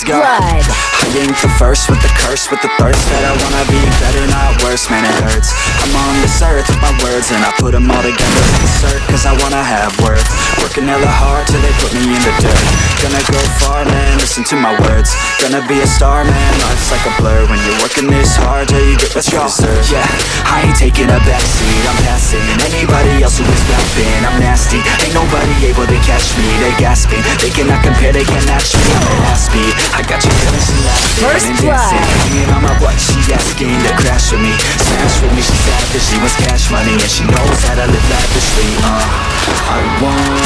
go. blood. I ain't the first with the curse, with the thirst that I wanna be better, not worse, man it hurts. I'm on this earth with my words and I put them all together, insert, cause I wanna have worth. Working hella hard till they put me in the dirt. Gonna go far, man, listen to my words. Gonna be a star, man, life's like a blur. When you're working this hard, yeah, you get what you deserve. Yeah, I ain't taking a backseat, I'm passing anybody else who is rapping. I'm nasty, ain't nobody able to catch me. They gasping, they cannot compare, they can't match me. I'm at half speed, I got you feeling some laughing First and blood. dancing. Hanging on my butt, she asking to crash with me. Smash with me, she savage, she wants cash money and she knows how to live lavishly. I want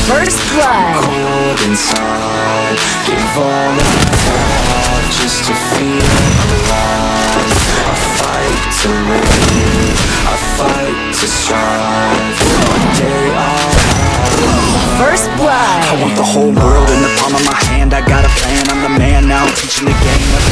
First blood. cold inside, give all I have just to feel alive. I fight to live, I fight to strive. One day I'll have First blood. I want the whole world in the palm of my hand. I got a plan, I'm the man now. I'm teaching the game, I'm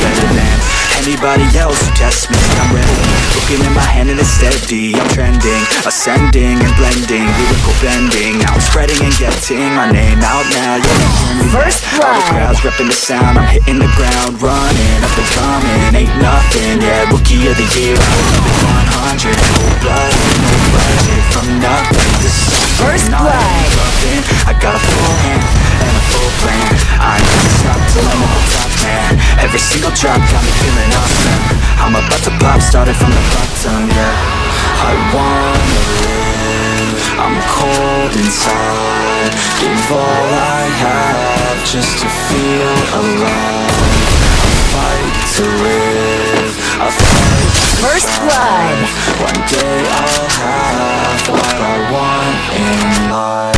better than anybody else who tests me. I'm ready, looking in my hand and it's steady. I'm trending, ascending and blending, lyrical bending. Now I'm spreading and getting my name out now. You can hear me. First All the blood. crowds repping the sound. I'm hitting the ground, running up and coming. Ain't nothing, yeah, rookie of the year. I'm 100, cold blood, no budget. From nothing to something. First Not blood. nothing. I got a full hand and a full plan. I ain't gonna stop till I'm at the top, man. Every single drop got me feeling awesome. I'm about to pop, started from the bottom, yeah. I wanna live, I'm cold inside. Give all I have just to feel alive. I fight to live, I fight to First strive. blood. One day I'll have what I want in life.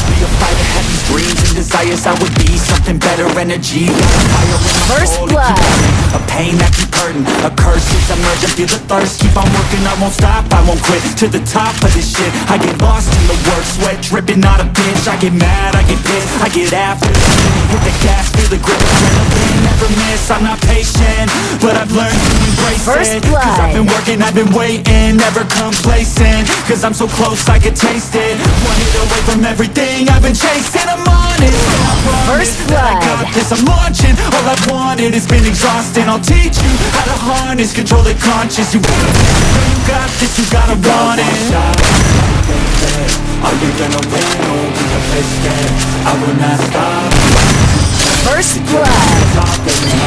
Be a fighter, had these dreams and desires. I would be something better, energy. Got a fire in my First soul to blood. keep burning. A pain that keep hurting, a curse is emerging. Feel the thirst, keep on working, I won't stop, I won't quit. To the top of this shit, I get lost in the work. Sweat dripping, not a bitch. I get mad, I get pissed, I get after the shit. Hit the gas, feel the grip, adrenaline, never miss. I'm not patient, but I've learned to embrace First it. blood. Cause I've been working, I've been waiting, never complacent. Cause I'm so close, I can taste it. One hit away from everything I've been chasing. I'm on it, First I blood. got this, I'm launching. All I've wanted has been exhausting. I'll teach you how to harness, control the conscious. You got this, you gotta want it. Are you gonna win or be a biscuit? I will not stop. First blood.